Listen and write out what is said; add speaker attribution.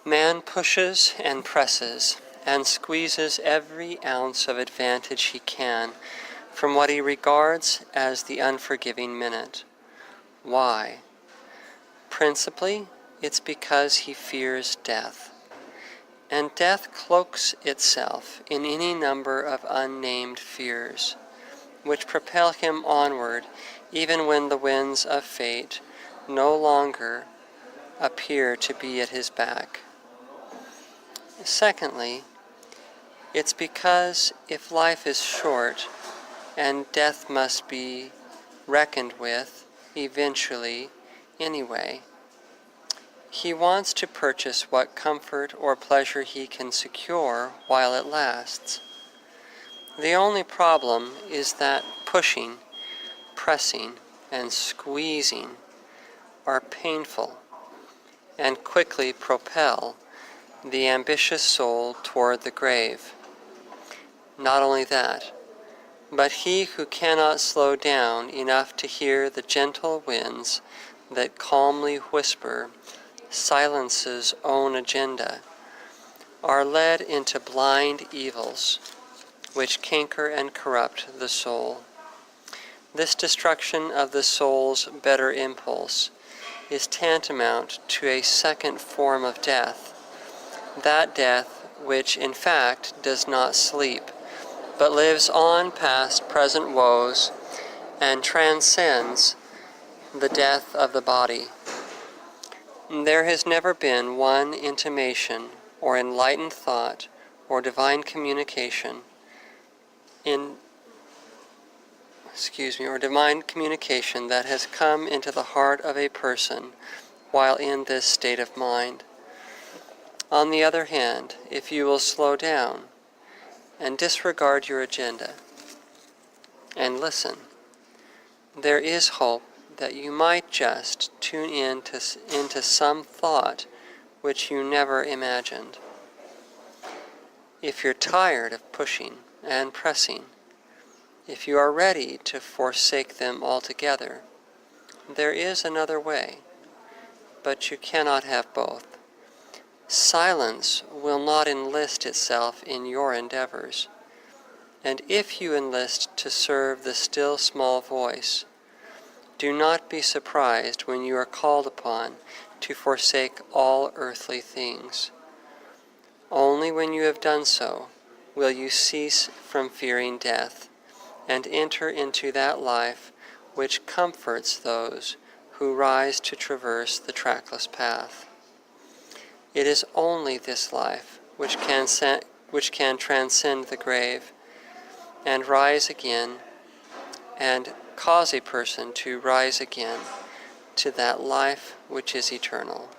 Speaker 1: Man pushes and presses and squeezes every ounce of advantage he can from what he regards as the unforgiving minute. Why? Principally, it's because he fears death. And death cloaks itself in any number of unnamed fears, which propel him onward even when the winds of fate no longer appear to be at his back. Secondly, it's because if life is short and death must be reckoned with eventually anyway, he wants to purchase what comfort or pleasure he can secure while it lasts. The only problem is that pushing, pressing, and squeezing are painful and quickly propel the ambitious soul toward the grave. Not only that, but he who cannot slow down enough to hear the gentle winds that calmly whisper silence's own agenda are led into blind evils which canker and corrupt the soul. This destruction of the soul's better impulse is tantamount to a second form of death, that death which in fact does not sleep, but lives on past present woes and transcends the death of the body. There has never been one intimation or enlightened thought or divine communication that has come into the heart of a person while in this state of mind. On the other hand, if you will slow down and disregard your agenda and listen, there is hope that you might just tune into some thought which you never imagined. If you're tired of pushing and pressing, if you are ready to forsake them altogether, there is another way, but you cannot have both. Silence will not enlist itself in your endeavors, and if you enlist to serve the still small voice, do not be surprised when you are called upon to forsake all earthly things. Only when you have done so will you cease from fearing death and enter into that life which comforts those who rise to traverse the trackless path. It is only this life which can transcend the grave and rise again and cause a person to rise again to that life which is eternal.